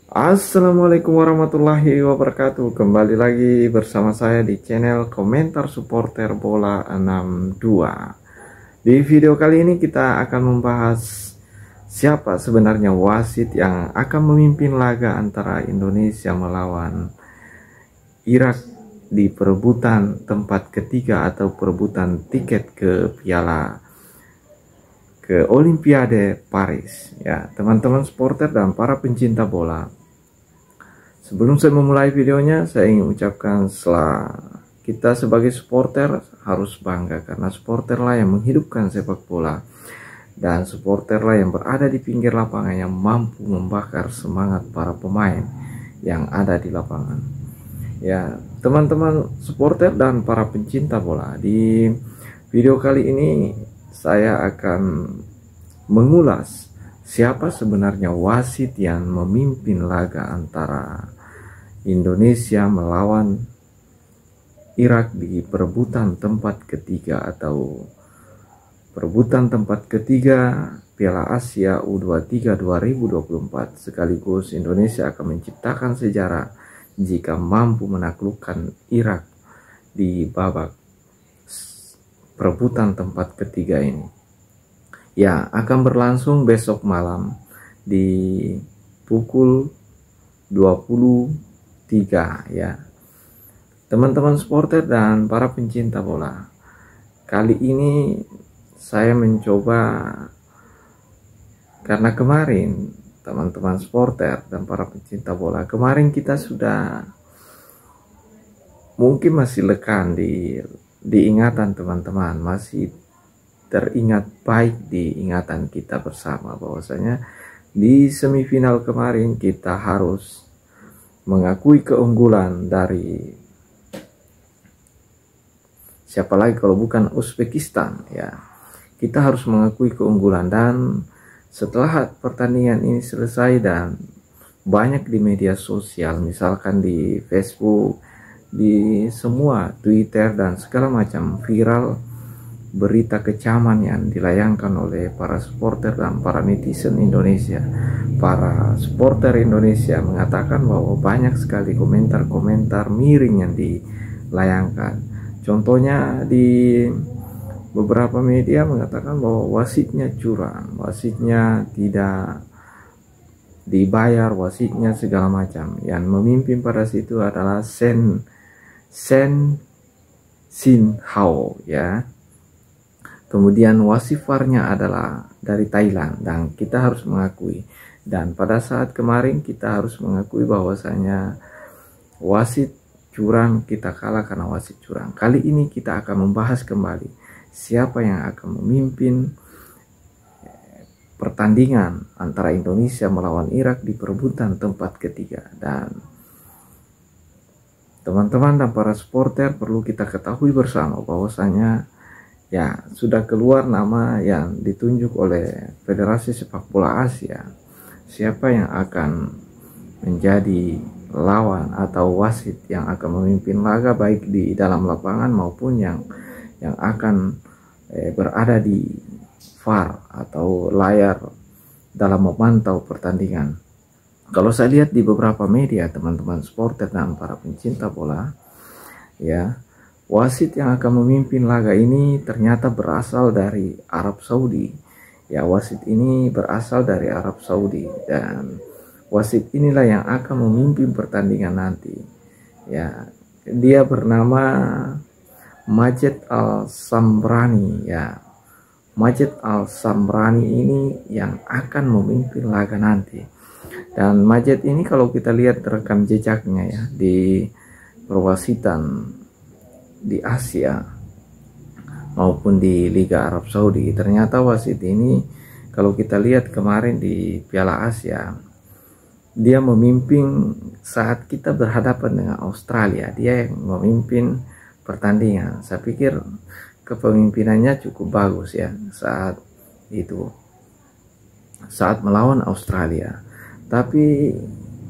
Assalamualaikum warahmatullahi wabarakatuh. Kembali lagi bersama saya di channel Komentar Supporter Bola 62. Di video kali ini kita akan membahas siapa sebenarnya wasit yang akan memimpin laga antara Indonesia melawan Irak di perebutan tempat ketiga atau perebutan tiket ke Olimpiade Paris. Ya, teman-teman supporter dan para pencinta bola. Sebelum saya memulai videonya, saya ingin ucapkan kita sebagai supporter harus bangga karena supporterlah yang menghidupkan sepak bola dan supporterlah yang berada di pinggir lapangan yang mampu membakar semangat para pemain yang ada di lapangan. Ya, teman-teman supporter dan para pencinta bola, di video kali ini saya akan mengulas siapa sebenarnya wasit yang memimpin laga antara Indonesia melawan Irak di perebutan tempat ketiga atau perebutan tempat ketiga Piala Asia U23 2024. Sekaligus Indonesia akan menciptakan sejarah jika mampu menaklukkan Irak di babak perebutan tempat ketiga ini. Ya, akan berlangsung besok malam di pukul 23 ya. Teman-teman supporter dan para pencinta bola, kali ini saya mencoba karena kemarin teman-teman supporter dan para pencinta bola, kemarin kita sudah mungkin masih lekan di ingatan teman-teman, masih teringat baik di ingatan kita bersama bahwasanya di semifinal kemarin kita harus mengakui keunggulan dari siapa lagi kalau bukan Uzbekistan ya. Kita harus mengakui keunggulan, dan setelah pertandingan ini selesai dan banyak di media sosial, misalkan di Facebook, di semua Twitter dan segala macam viral berita kecaman yang dilayangkan oleh para supporter dan para netizen Indonesia. Para supporter Indonesia mengatakan bahwa banyak sekali komentar-komentar miring yang dilayangkan. Contohnya di beberapa media mengatakan bahwa wasitnya curang, wasitnya tidak dibayar, wasitnya segala macam. Yang memimpin pada situ adalah Sen Sin Hao ya. Kemudian wasifarnya adalah dari Thailand, dan kita harus mengakui. Dan pada saat kemarin kita harus mengakui bahwasanya wasit curang, kita kalah karena wasit curang. Kali ini kita akan membahas kembali siapa yang akan memimpin pertandingan antara Indonesia melawan Irak di perebutan tempat ketiga. Dan teman-teman dan para supporter, perlu kita ketahui bersama bahwasanya ya sudah keluar nama yang ditunjuk oleh Federasi Sepak Bola Asia, siapa yang akan menjadi lawan atau wasit yang akan memimpin laga baik di dalam lapangan maupun yang akan berada di VAR atau layar dalam memantau pertandingan. Kalau saya lihat di beberapa media, teman-teman supporter dan para pencinta bola ya, wasit yang akan memimpin laga ini ternyata berasal dari Arab Saudi. Ya, wasit ini berasal dari Arab Saudi, dan wasit inilah yang akan memimpin pertandingan nanti. Ya, dia bernama Majed Al-Samrani ya. Majed Al-Samrani ini yang akan memimpin laga nanti. Dan Majed ini kalau kita lihat rekam jejaknya ya di perwasitan di Asia maupun di Liga Arab Saudi, ternyata wasit ini kalau kita lihat kemarin di Piala Asia, dia memimpin saat kita berhadapan dengan Australia, dia yang memimpin pertandingan. Saya pikir kepemimpinannya cukup bagus ya saat itu, saat melawan Australia. Tapi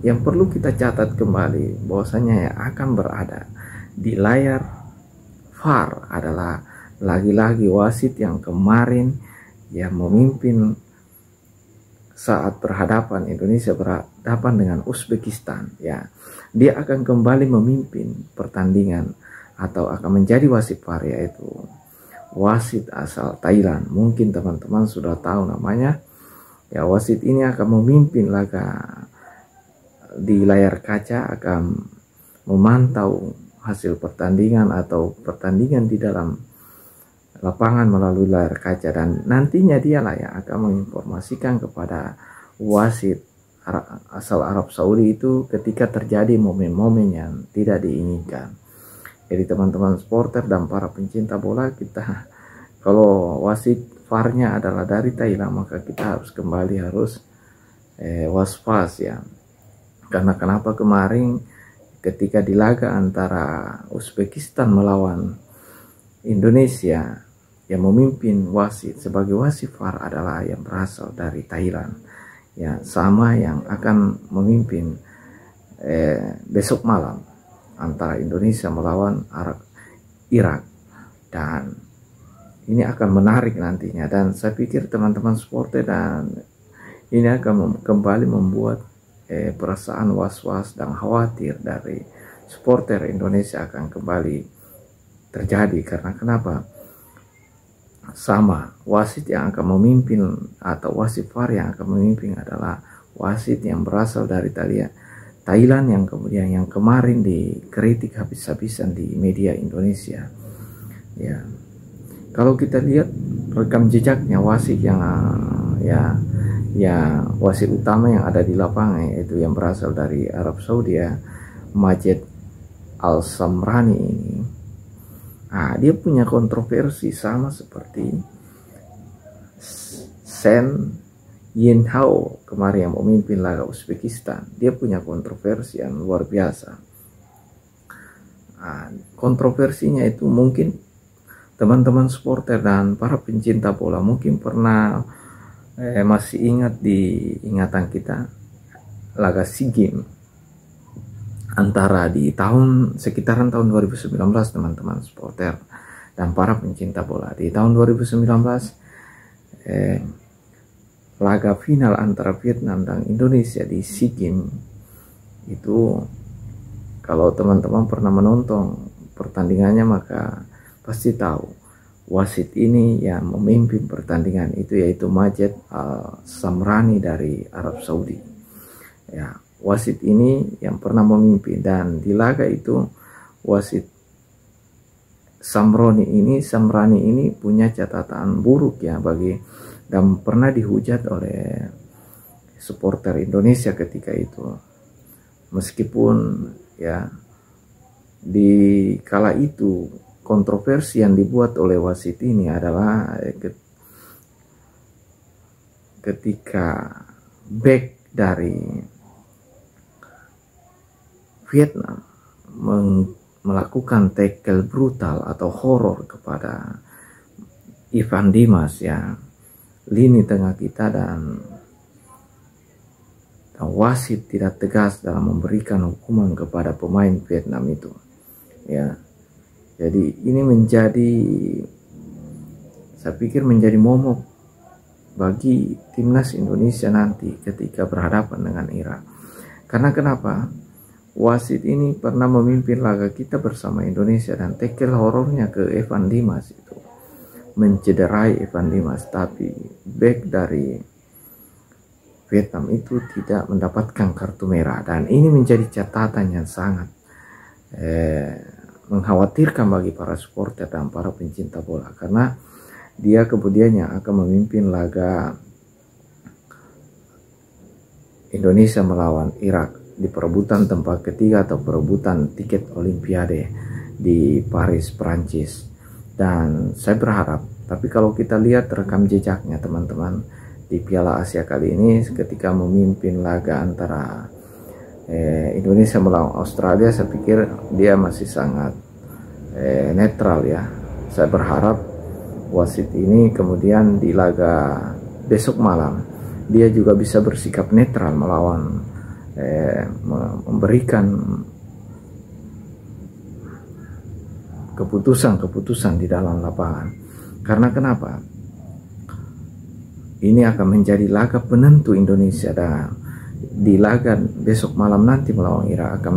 yang perlu kita catat kembali bahwasanya yang akan berada di layar VAR adalah lagi-lagi wasit yang kemarin yang memimpin saat Indonesia berhadapan dengan Uzbekistan, ya, dia akan kembali memimpin pertandingan atau akan menjadi wasit VAR, yaitu wasit asal Thailand. Mungkin teman-teman sudah tahu namanya. Ya, wasit ini akan memimpin laga di layar kaca, akan memantau hasil pertandingan atau pertandingan di dalam lapangan melalui layar kaca, dan nantinya dialah yang akan menginformasikan kepada wasit asal Arab Saudi itu ketika terjadi momen-momen yang tidak diinginkan. Jadi teman-teman supporter dan para pencinta bola, kita kalau wasit VAR-nya adalah dari Thailand, maka kita harus kembali waspas, ya. Karena kenapa kemarin ketika di laga antara Uzbekistan melawan Indonesia, yang memimpin wasit sebagai wasit VAR adalah yang berasal dari Thailand, ya, sama yang akan memimpin besok malam antara Indonesia melawan Irak. Dan ini akan menarik nantinya, dan saya pikir teman-teman supporter dan ini akan kembali membuat perasaan was-was dan khawatir dari supporter Indonesia akan kembali terjadi. Karena kenapa? Sama wasit yang akan memimpin atau wasit VAR yang akan memimpin adalah wasit yang berasal dari Thailand, yang kemudian yang kemarin dikritik habis-habisan di media Indonesia, ya. Kalau kita lihat rekam jejaknya wasit yang wasit utama yang ada di lapangan, yaitu yang berasal dari Arab Saudi, ya, Majed Al-Samrani ini. Dia punya kontroversi sama seperti Sen Yinhao kemarin yang memimpin laga Uzbekistan. Dia punya kontroversi yang luar biasa. Kontroversinya itu mungkin teman-teman supporter dan para pencinta bola mungkin pernah masih ingat di ingatan kita laga SEA Games antara di sekitaran tahun 2019, teman-teman supporter dan para pencinta bola. Di tahun 2019 laga final antara Vietnam dan Indonesia di SEA Games itu, kalau teman-teman pernah menonton pertandingannya maka pasti tahu wasit ini yang memimpin pertandingan itu yaitu Majed Al-Samrani dari Arab Saudi, ya. Wasit ini yang pernah memimpin, dan di laga itu wasit Samrani ini punya catatan buruk, ya, dan pernah dihujat oleh supporter Indonesia ketika itu. Meskipun, ya, di kala itu kontroversi yang dibuat oleh wasit ini adalah ketika back dari Vietnam melakukan tackle brutal atau horor kepada Evan Dimas, ya, lini tengah kita, dan wasit tidak tegas dalam memberikan hukuman kepada pemain Vietnam itu, ya. Jadi ini saya pikir menjadi momok bagi timnas Indonesia nanti ketika berhadapan dengan Irak. Karena kenapa? Wasit ini pernah memimpin laga kita bersama Indonesia, dan tackle horornya ke Evan Dimas itu mencederai Evan Dimas, tapi back dari Vietnam itu tidak mendapatkan kartu merah, dan ini menjadi catatan yang sangat mengkhawatirkan bagi para supporter dan para pencinta bola, karena dia kemudian yang akan memimpin laga Indonesia melawan Irak di perebutan tempat ketiga atau perebutan tiket Olimpiade di Paris, Prancis. Dan saya berharap, tapi kalau kita lihat rekam jejaknya teman-teman di Piala Asia kali ini ketika memimpin laga antara Indonesia melawan Australia, saya pikir dia masih sangat netral, ya. Saya berharap wasit ini kemudian di laga besok malam dia juga bisa bersikap netral melawan memberikan keputusan di dalam lapangan. Karena kenapa? ini akan menjadi laga penentu Indonesia, dan di laga besok malam nanti melawan Irak akan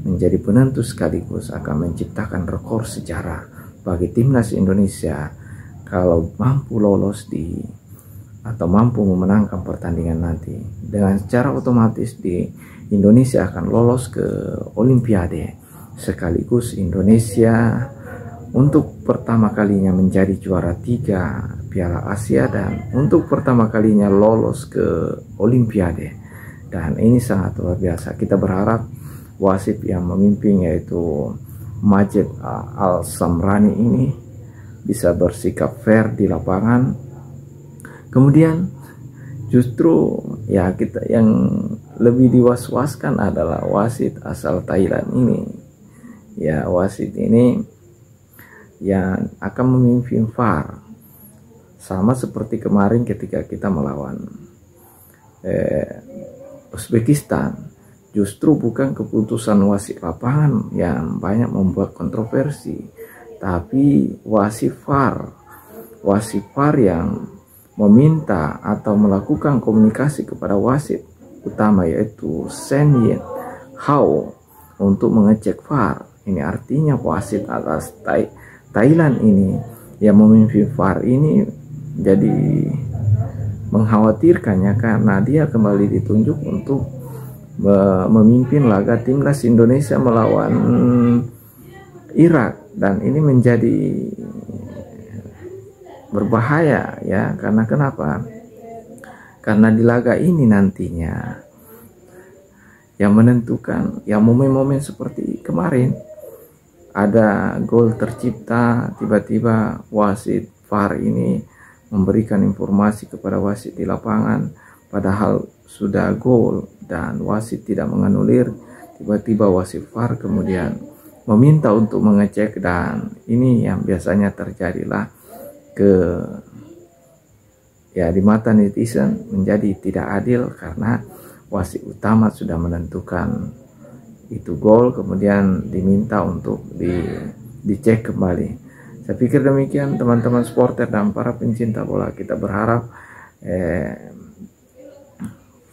menjadi penentu sekaligus akan menciptakan rekor sejarah bagi timnas Indonesia kalau mampu lolos atau mampu memenangkan pertandingan nanti. Dengan secara otomatis Indonesia akan lolos ke Olimpiade, sekaligus Indonesia untuk pertama kalinya menjadi juara 3 Piala Asia dan untuk pertama kalinya lolos ke Olimpiade. Dan ini sangat luar biasa. Kita berharap wasit yang memimpin yaitu Majid Al-Samrani ini bisa bersikap fair di lapangan. Kemudian justru ya kita yang lebih diwaswaskan adalah wasit asal Thailand ini. Ya, wasit ini yang akan memimpin VAR sama seperti kemarin ketika kita melawan Uzbekistan. Justru bukan keputusan wasit lapangan yang banyak membuat kontroversi, tapi wasit VAR yang meminta atau melakukan komunikasi kepada wasit utama yaitu Sen Yen Hao untuk mengecek VAR. Ini artinya wasit atas Thailand ini yang memimpin VAR ini jadi mengkhawatirkannya karena dia kembali ditunjuk untuk memimpin laga timnas Indonesia melawan Irak, dan ini menjadi berbahaya ya. Karena kenapa? Karena di laga ini nantinya yang menentukan yang momen-momen seperti kemarin ada gol tercipta, tiba-tiba wasit VAR ini memberikan informasi kepada wasit di lapangan padahal sudah gol dan wasit tidak menganulir. Tiba-tiba wasit VAR kemudian meminta untuk mengecek, dan ini yang biasanya terjadilah di mata netizen menjadi tidak adil karena wasit utama sudah menentukan itu gol kemudian diminta untuk dicek kembali. Saya pikir demikian teman-teman supporter dan para pencinta bola. Kita berharap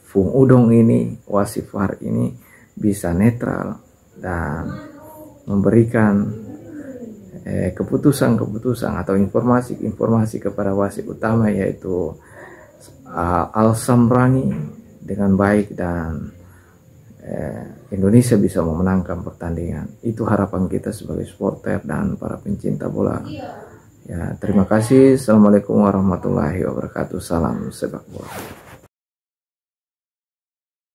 Fung Udong ini, wasit VAR ini bisa netral dan memberikan keputusan atau informasi kepada wasit utama yaitu Al-Samrani dengan baik, dan Indonesia bisa memenangkan pertandingan. Itu harapan kita sebagai supporter dan para pencinta bola. Ya, terima kasih. Assalamualaikum warahmatullahi wabarakatuh. Salam sepak bola.